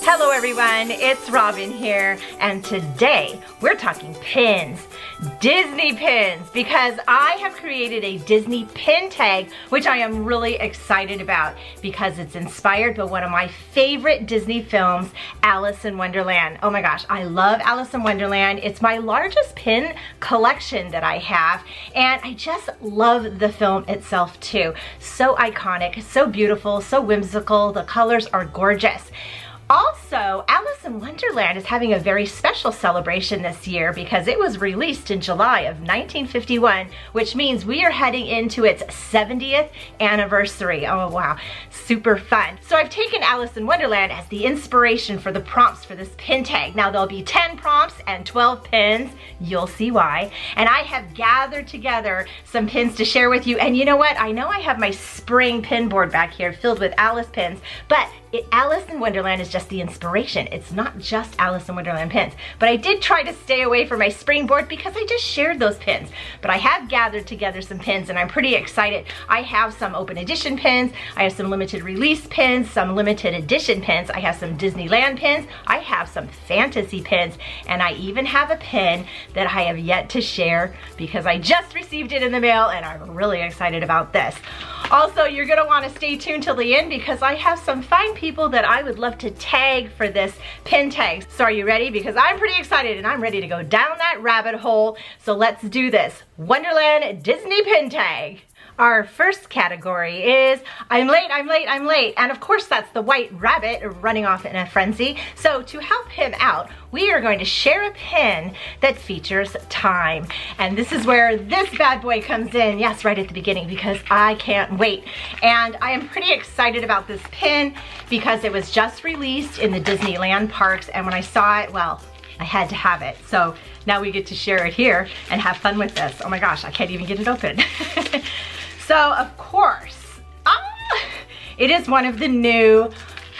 Hello everyone, it's Robin here, and today we're talking pins, Disney pins, because I have created a Disney pin tag, which I am really excited about because it's inspired by one of my favorite Disney films, Alice in Wonderland. Oh my gosh, I love Alice in Wonderland. It's my largest pin collection that I have, and I just love the film itself too. So iconic, so beautiful, so whimsical. The colors are gorgeous. Also, Alice in Wonderland is having a very special celebration this year because it was released in July of 1951, which means we are heading into its 70th anniversary. Oh wow, super fun. So I've taken Alice in Wonderland as the inspiration for the prompts for this pin tag. Now there'll be 10 prompts and 12 pins. You'll see why. And I have gathered together some pins to share with you. And you know what? I know I have my spring pin board back here filled with Alice pins, but Alice in Wonderland is just the inspiration. It's not just Alice in Wonderland pins. But I did try to stay away from my springboard because I just shared those pins. But I have gathered together some pins and I'm pretty excited. I have some open edition pins. I have some limited release pins, some limited edition pins. I have some Disneyland pins. I have some fantasy pins. And I even have a pin that I have yet to share because I just received it in the mail and I'm really excited about this. Also, you're going to want to stay tuned till the end because I have some fine people that I would love to tag for this pin tag. So are you ready? Because I'm pretty excited and I'm ready to go down that rabbit hole. So let's do this. Wonderland Disney Pin Tag. Our first category is I'm late, I'm late, I'm late. And of course that's the white rabbit running off in a frenzy. So to help him out, we are going to share a pin that features time. And this is where this bad boy comes in. Yes, right at the beginning because I can't wait. And I am pretty excited about this pin because it was just released in the Disneyland parks. And when I saw it, well, I had to have it. So now we get to share it here and have fun with this. Oh my gosh, I can't even get it open. So of course, it is one of the new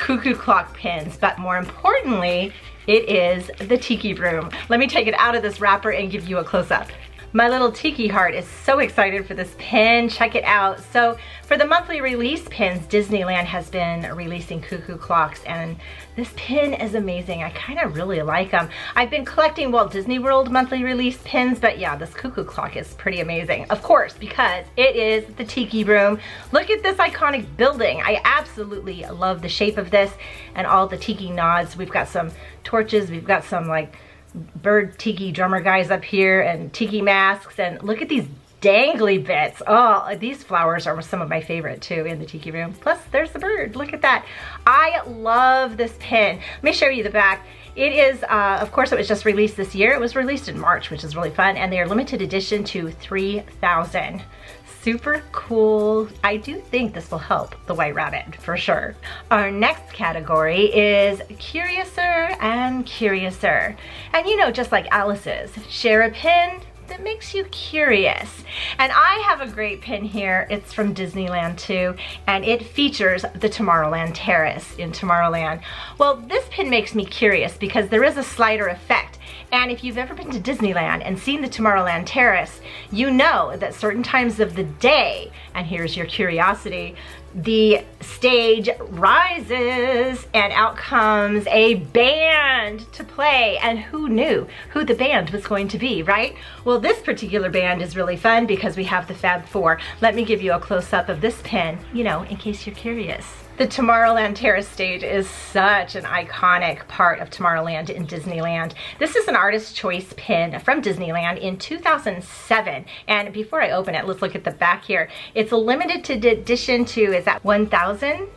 cuckoo clock pins, but more importantly, it is the tiki broom. Let me take it out of this wrapper and give you a close-up. My little tiki heart is so excited for this pin. Check it out. So for the monthly release pins, Disneyland has been releasing cuckoo clocks and this pin is amazing. I kind of really like them. I've been collecting Walt Disney World monthly release pins, but yeah, this cuckoo clock is pretty amazing. Of course, because it is the tiki broom. Look at this iconic building. I absolutely love the shape of this and all the tiki nods. We've got some torches. We've got some like bird tiki drummer guys up here and tiki masks, and look at these dangly bits. Oh, these flowers are some of my favorite too in the tiki room. Plus there's the bird, look at that. I love this pin. Let me show you the back. It is, of course it was just released this year. It was released in March, which is really fun, and they are limited edition to 3,000. Super cool. I do think this will help the white rabbit for sure. Our next category is Curiouser and Curiouser. And you know, just like Alice's, share a pin that makes you curious. And I have a great pin here. It's from Disneyland too, and it features the Tomorrowland Terrace in Tomorrowland. Well, this pin makes me curious because there is a slider effect. And if you've ever been to Disneyland and seen the Tomorrowland Terrace, you know that certain times of the day, and here's your curiosity, the stage rises and out comes a band to play. And who knew who the band was going to be, right? Well, this particular band is really fun because we have the Fab Four. Let me give you a close-up of this pin, you know, in case you're curious. The Tomorrowland Terrace stage is such an iconic part of Tomorrowland in Disneyland. This is an Artist's Choice pin from Disneyland in 2007. And before I open it, let's look at the back here. It's a limited edition to, is that 1,000?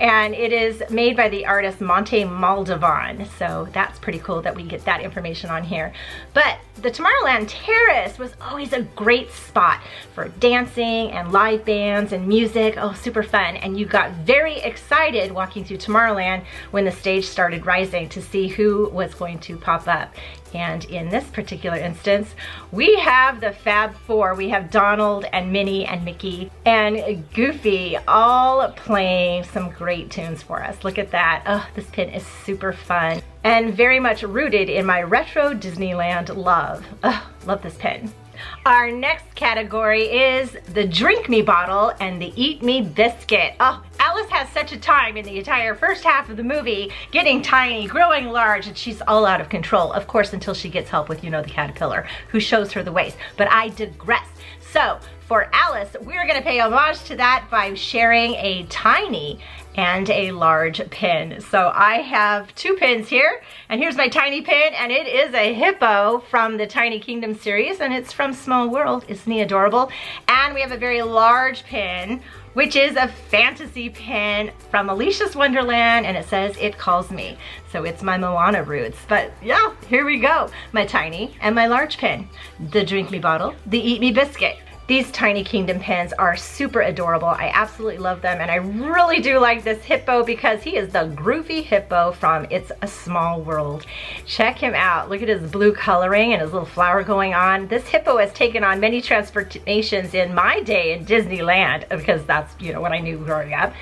And it is made by the artist Monte Maldivan. So that's pretty cool that we get that information on here. But the Tomorrowland Terrace was always a great spot for dancing and live bands and music. Oh, super fun. And you got very excited walking through Tomorrowland when the stage started rising to see who was going to pop up. And in this particular instance, we have the Fab Four. We have Donald and Minnie and Mickey and Goofy all playing some great tunes for us. Look at that. Oh, this pin is super fun and very much rooted in my retro Disneyland love. Oh, love this pin. Our next category is the Drink Me bottle and the Eat Me biscuit. Oh, Alice has such a time in the entire first half of the movie, getting tiny, growing large, and she's all out of control. Of course, until she gets help with, you know, the caterpillar, who shows her the ways. But I digress. So, for Alice, we're gonna pay homage to that by sharing a tiny and a large pin. So I have 2 pins here, and here's my tiny pin, and it is a hippo from the Tiny Kingdom series, and it's from Small World. Isn't he adorable? And we have a very large pin, which is a fantasy pin from Alicia's Wonderland, and it says, "It calls me." So it's my Moana roots. But yeah, here we go. My tiny and my large pin. The drink me bottle, the eat me biscuit. These Tiny Kingdom pins are super adorable. I absolutely love them, and I really do like this hippo because he is the groovy hippo from It's a Small World. Check him out. Look at his blue coloring and his little flower going on. This hippo has taken on many transformations in my day in Disneyland because that's, you know, what I knew growing up.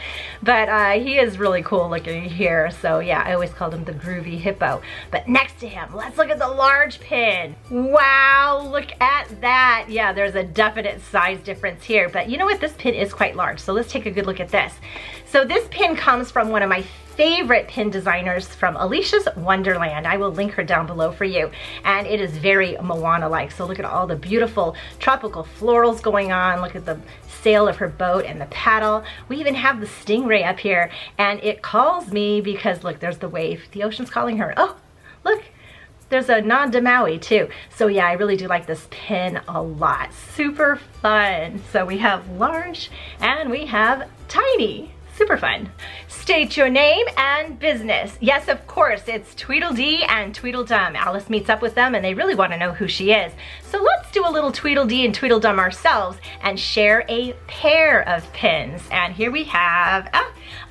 But he is really cool looking here. So yeah, I always called him the groovy hippo. But next to him, let's look at the large pin. Wow, look at that. Yeah, there's a definite size difference here, but you know what, this pin is quite large, so let's take a good look at this. So this pin comes from one of my favorite pin designers from Alicia's Wonderland. I will link her down below for you, and it is very Moana-like. So look at all the beautiful tropical florals going on. Look at the sail of her boat and the paddle. We even have the stingray up here, and it calls me because look, there's the wave. The ocean's calling her. Oh, look. There's a nod to Maui too. So yeah, I really do like this pin a lot. Super fun. So we have large and we have tiny. Super fun. State your name and business. Yes, of course, it's TweedleDee and TweedleDum. Alice meets up with them and they really want to know who she is. So let's do a little TweedleDee and TweedleDum ourselves and share a pair of pins. And here we have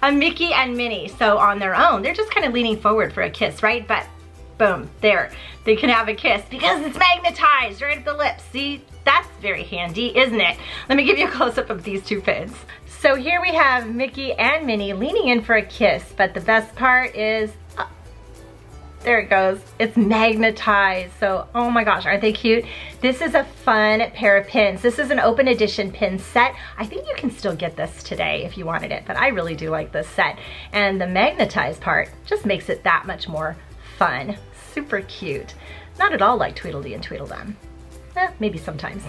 a Mickey and Minnie. So on their own, they're just kind of leaning forward for a kiss, right? But boom, there, they can have a kiss because it's magnetized right at the lips. See, that's very handy, isn't it? Let me give you a close-up of these 2 pins. So here we have Mickey and Minnie leaning in for a kiss, but the best part is, there it goes, it's magnetized. So, oh my gosh, aren't they cute? This is a fun pair of pins. This is an open edition pin set. I think you can still get this today if you wanted it, but I really do like this set. And the magnetized part just makes it that much more fun. Super cute. Not at all like TweedleDee and TweedleDum. Maybe sometimes.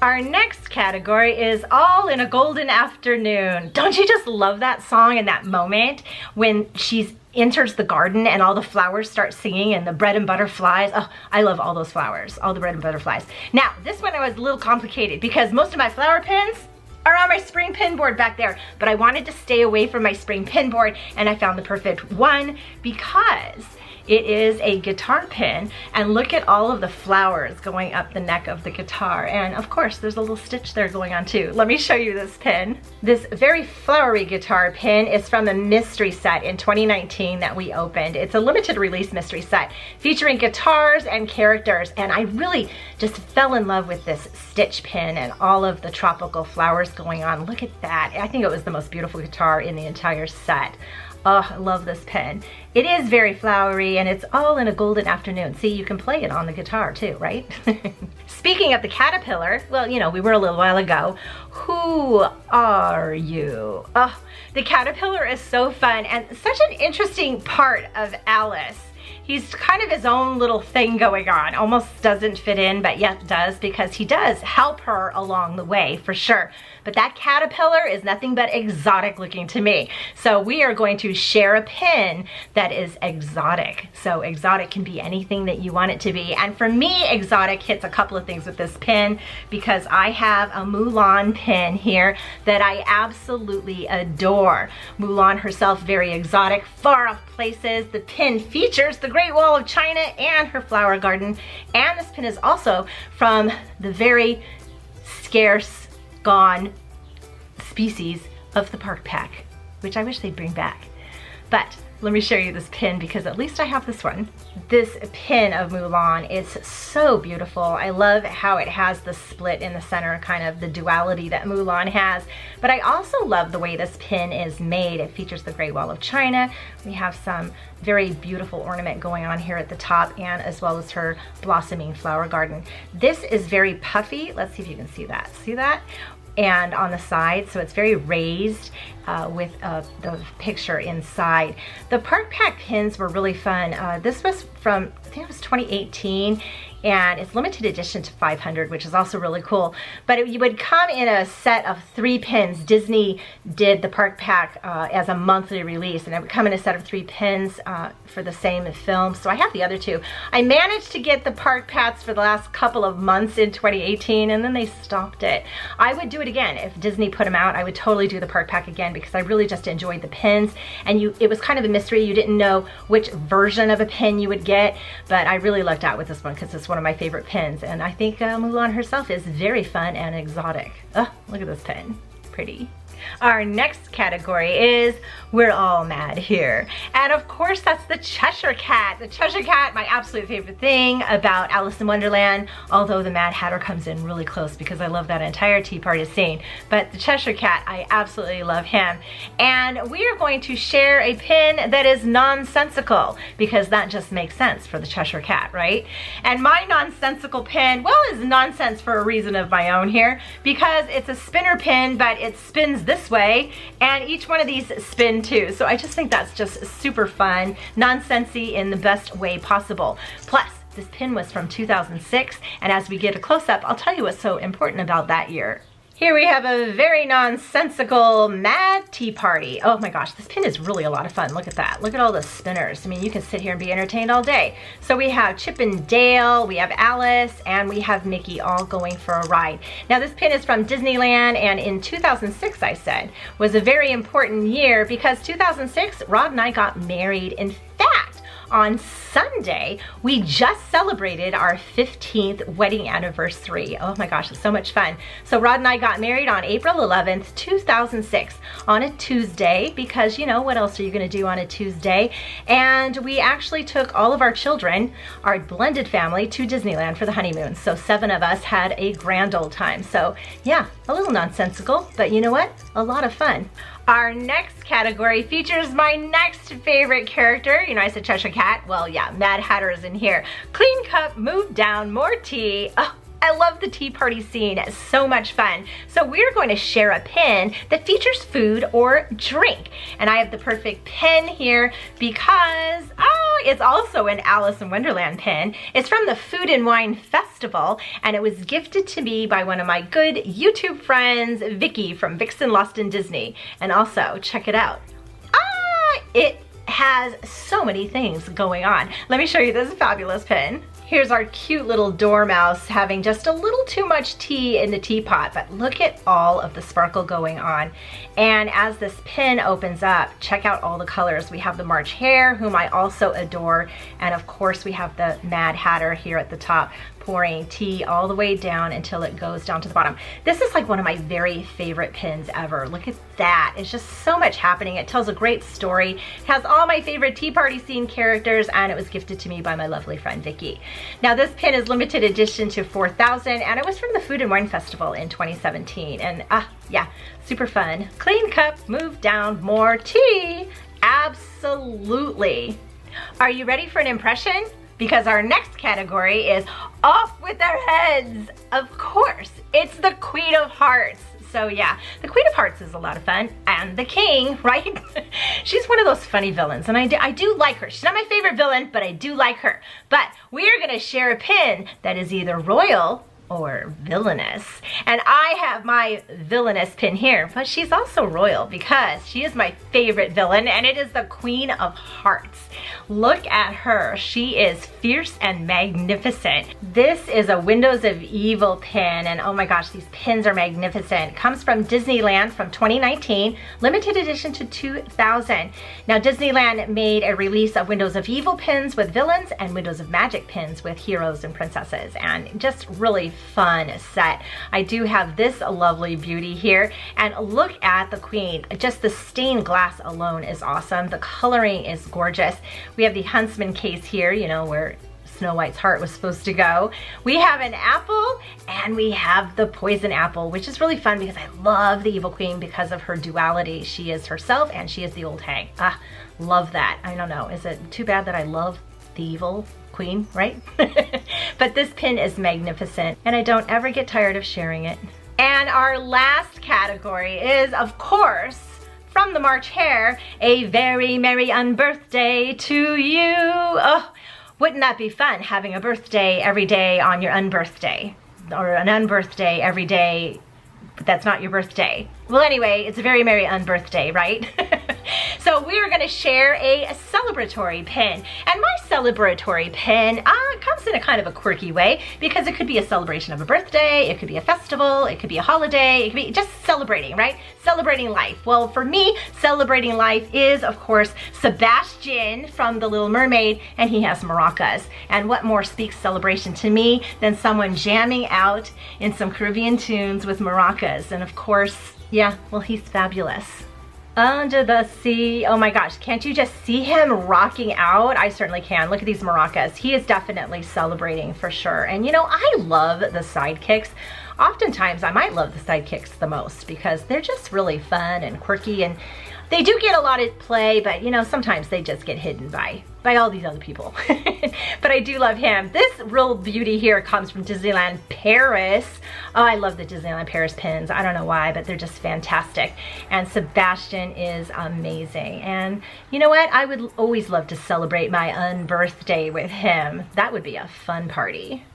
Our next category is All in a Golden Afternoon. Don't you just love that song and that moment when she enters the garden and all the flowers start singing and the bread and butter flies? Oh, I love all those flowers, all the bread and butter flies. Now, this one was a little complicated because most of my flower pins are on my spring pin board back there, but I wanted to stay away from my spring pin board, and I found the perfect one because it is a guitar pin, and look at all of the flowers going up the neck of the guitar. And of course, there's a little stitch there going on too. Let me show you this pin. This very flowery guitar pin is from a mystery set in 2019 that we opened. It's a limited release mystery set featuring guitars and characters, and I really just fell in love with this stitch pin and all of the tropical flowers going on. Look at that. I think it was the most beautiful guitar in the entire set. Oh, I love this pen. It is very flowery and it's all in a golden afternoon. See, you can play it on the guitar too, right? Speaking of the caterpillar, well, you know, we were a little while ago. Who are you? Oh, the caterpillar is so fun and such an interesting part of Alice. He's kind of his own little thing going on. Almost doesn't fit in, but yet does, because he does help her along the way, for sure. But that caterpillar is nothing but exotic looking to me. So we are going to share a pin that is exotic. So exotic can be anything that you want it to be. And for me, exotic hits a couple of things with this pin because I have a Mulan pin here that I absolutely adore. Mulan herself, very exotic, far off places. The pin features the Great Wall of China and her flower garden. And this pin is also from the very scarce, gone species of the park pack, which I wish they'd bring back. But let me show you this pin because at least I have this one. This pin of Mulan is so beautiful. I love how it has the split in the center, kind of the duality that Mulan has. But I also love the way this pin is made. It features the Great Wall of China. We have some very beautiful ornament going on here at the top, and as well as her blossoming flower garden. This is very puffy. Let's see if you can see that. See that? and on the side, so it's very raised with the picture inside. The Park Pack pins were really fun. This was from, I think it was 2018, and it's limited edition to 500, which is also really cool. But you would come in a set of 3 pins. Disney did the Park Pack as a monthly release, and it would come in a set of 3 pins for the same film. So I have the other 2. I managed to get the Park Packs for the last couple of months in 2018, and then they stopped it. I would do it again. If Disney put them out, I would totally do the Park Pack again, because I really just enjoyed the pins. And it was kind of a mystery. You didn't know which version of a pin you would get, but I really lucked out with this one because it's one of my favorite pins, and I think Mulan herself is very fun and exotic. Oh, look at this pin. Pretty. Our next category is We're All Mad Here. And of course, that's the Cheshire Cat. The Cheshire Cat, my absolute favorite thing about Alice in Wonderland, although the Mad Hatter comes in really close because I love that entire tea party scene. But the Cheshire Cat, I absolutely love him. And we are going to share a pin that is nonsensical, because that just makes sense for the Cheshire Cat, right? And my nonsensical pin, well, is nonsense for a reason of my own here, because it's a spinner pin, but it spins this way, and each one of these spin too. So I just think that's just super fun, nonsensy in the best way possible. Plus, this pin was from 2006, and as we get a close-up, I'll tell you what's so important about that year. Here we have a very nonsensical Mad Tea Party. Oh my gosh, this pin is really a lot of fun. Look at that. Look at all the spinners. I mean, you can sit here and be entertained all day. So we have Chip and Dale, we have Alice, and we have Mickey all going for a ride. Now this pin is from Disneyland, and in 2006, I said, was a very important year because 2006, Rod and I got married. In fact, on Sunday, we just celebrated our 15th wedding anniversary. Oh my gosh, it's so much fun. So Rod and I got married on April 11th, 2006 on a Tuesday, because you know, what else are you gonna do on a Tuesday? And we actually took all of our children, our blended family, to Disneyland for the honeymoon. So 7 of us had a grand old time. So yeah, a little nonsensical, but you know what? A lot of fun. Our next category features my next favorite character. You know, I said Cheshire Cat. Well, yeah, Mad Hatter is in here. Clean cup, move down, more tea. Oh, I love the tea party scene. It's so much fun. So we're going to share a pin that features food or drink. And I have the perfect pin here because, it's also an Alice in Wonderland pin. It's from the Food and Wine Festival, and it was gifted to me by one of my good YouTube friends, Vicky from Vixen Lost in Disney. And also, check it out. It has so many things going on. Let me show you this fabulous pin. Here's our cute little dormouse having just a little too much tea in the teapot, but look at all of the sparkle going on. And as this pin opens up, check out all the colors. We have the March Hare, whom I also adore, and of course we have the Mad Hatter here at the top, pouring tea all the way down until it goes down to the bottom. This is like one of my very favorite pins ever. Look at that. It's just so much happening. It tells a great story. It has all my favorite tea party scene characters, and it was gifted to me by my lovely friend Vicky. Now this pin is limited edition to 4,000, and it was from the Food and Wine Festival in 2017. And yeah, super fun. Clean cup, move down, more tea. Absolutely. Are you ready for an impression? Because our next category is off with their heads. Of course, it's the Queen of Hearts. So yeah, the Queen of Hearts is a lot of fun, and the King, right? She's one of those funny villains, and I do like her. She's not my favorite villain, but I do like her. But we are gonna share a pin that is either royal or villainous. And I have my villainous pin here, but she's also royal because she is my favorite villain, and it is the Queen of Hearts. Look at her. She is fierce and magnificent. This is a Windows of Evil pin, and oh my gosh, these pins are magnificent. It comes from Disneyland from 2019, limited edition to 2,000. Now Disneyland made a release of Windows of Evil pins with villains and Windows of Magic pins with heroes and princesses, and just really fun set. I do have this lovely beauty here, and look at the Queen. Just the stained glass alone is awesome. The coloring is gorgeous. We have the Huntsman case here, you know, where Snow White's heart was supposed to go. We have an apple, and we have the poison apple, which is really fun because I love the Evil Queen because of her duality. She is herself and she is the old hag. Love that. I don't know, is it too bad that I love the Evil Queen, right? But this pin is magnificent, and I don't ever get tired of sharing it. And our last category is, of course, from the March Hare, a very merry unbirthday to you. Oh, wouldn't that be fun, having a birthday every day on your unbirthday? Or an unbirthday every day, but that's not your birthday. Well, anyway, it's a very merry unbirthday, right? So we are gonna share a celebratory pin. And my celebratory pin comes in a kind of a quirky way, because it could be a celebration of a birthday, it could be a festival, it could be a holiday, it could be just celebrating, right? Celebrating life. Well, for me, celebrating life is, of course, Sebastian from The Little Mermaid, and he has maracas. And what more speaks celebration to me than someone jamming out in some Caribbean tunes with maracas? And of course, yeah, well, he's fabulous. Under the sea. Oh my gosh, can't you just see him rocking out? I certainly can. Look at these maracas. He is definitely celebrating for sure. And you know, I love the sidekicks. Oftentimes, I might love the sidekicks the most because they're just really fun and quirky, and they do get a lot of play, but you know, sometimes they just get hidden by all these other people. But I do love him. This real beauty here comes from Disneyland Paris. Oh, I love the Disneyland Paris pins. I don't know why, but they're just fantastic. And Sebastian is amazing. And you know what? I would always love to celebrate my unbirthday with him. That would be a fun party.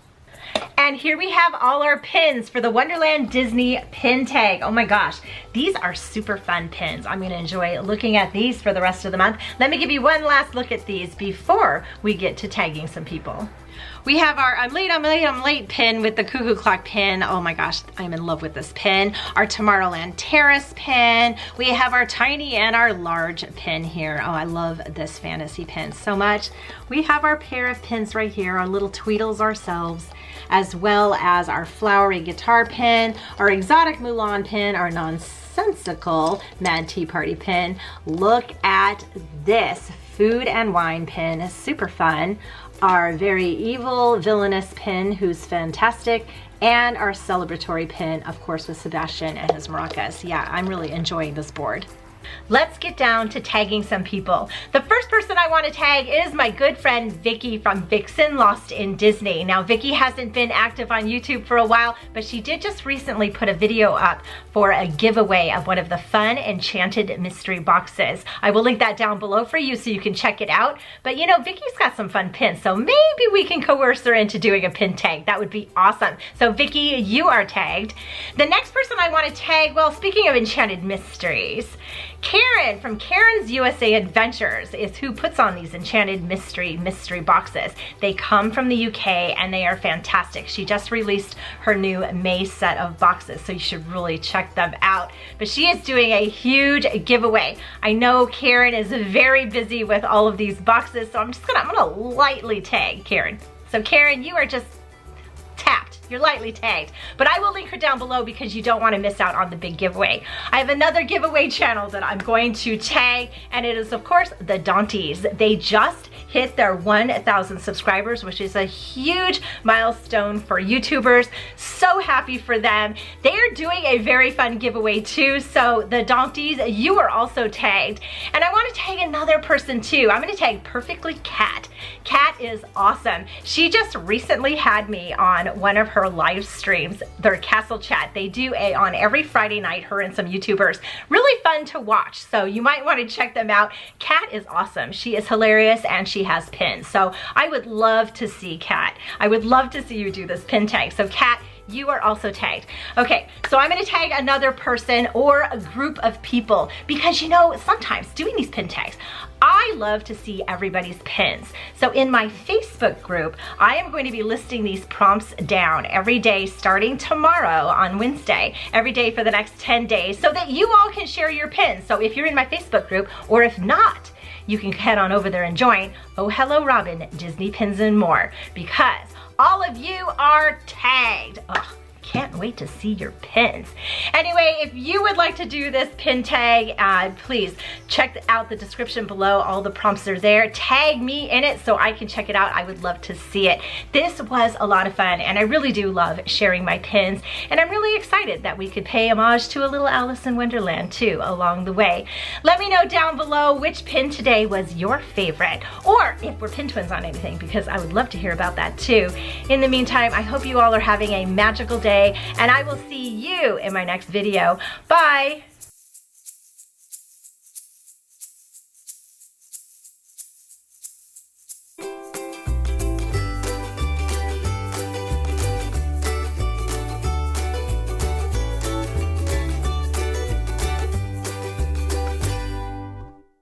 And here we have all our pins for the Wonderland Disney Pin Tag. Oh my gosh, these are super fun pins. I'm gonna enjoy looking at these for the rest of the month. Let me give you one last look at these before we get to tagging some people. We have our I'm late pin with the cuckoo clock pin. Oh my gosh, I'm in love with this pin. Our Tomorrowland Terrace pin. We have our tiny and our large pin here. Oh, I love this fantasy pin so much. We have our pair of pins right here, our little Tweedles ourselves, as well as our flowery guitar pin, our exotic Mulan pin, our nonsensical Mad Tea Party pin. Look at this food and wine pin, super fun. Our very evil villainous pin, who's fantastic, and our celebratory pin, of course, with Sebastian and his maracas. Yeah, I'm really enjoying this board. Let's get down to tagging some people. The first person I want to tag is my good friend Vicky from Vixen Lost in Disney. Now, Vicky hasn't been active on YouTube for a while, but she did just recently put a video up for a giveaway of one of the fun enchanted mystery boxes. I will link that down below for you so you can check it out. But you know, Vicky's got some fun pins, so maybe we can coerce her into doing a pin tag. That would be awesome. So Vicky, you are tagged. The next person I want to tag, well, speaking of enchanted mysteries, Karen from Karen's USA Adventures is who puts on these enchanted mystery boxes. They come from the UK and they are fantastic. She just released her new May set of boxes, so you should really check them out. But she is doing a huge giveaway. I know Karen is very busy with all of these boxes, so I'm gonna lightly tag Karen. So Karen, you are just tapped. You're lightly tagged, but I will link her down below because you don't want to miss out on the big giveaway. I have another giveaway channel that I'm going to tag, and it is, of course, the Daunties. They just hit their 1,000 subscribers, which is a huge milestone for YouTubers. So happy for them. They are doing a very fun giveaway too, so the Daunties, you are also tagged. And I want to tag another person too. I'm going to tag Perfectly Cat. Cat is awesome. She just recently had me on one of her live streams, their Castle Chat. They do on every Friday night, her and some YouTubers. Really fun to watch, so you might want to check them out. Cat is awesome. She is hilarious and she has pins. So I would love to see Cat. I would love to see you do this pin tag. So Cat, you are also tagged. Okay, so I'm gonna tag another person or a group of people because you know, sometimes doing these pin tags, I love to see everybody's pins. So in my Facebook group, I am going to be listing these prompts down every day starting tomorrow on Wednesday, every day for the next 10 days so that you all can share your pins. So if you're in my Facebook group, or if not, you can head on over there and join ohelloRobin, Disney Pins and More, because all of you are tagged. Ugh. Can't wait to see your pins. Anyway, if you would like to do this pin tag, please check out the description below. All the prompts are there. Tag me in it so I can check it out. I would love to see it. This was a lot of fun, and I really do love sharing my pins, and I'm really excited that we could pay homage to a little Alice in Wonderland too along the way. Let me know down below which pin today was your favorite, or if we're pin twins on anything, because I would love to hear about that too. In the meantime, I hope you all are having a magical day today, and I will see you in my next video. Bye.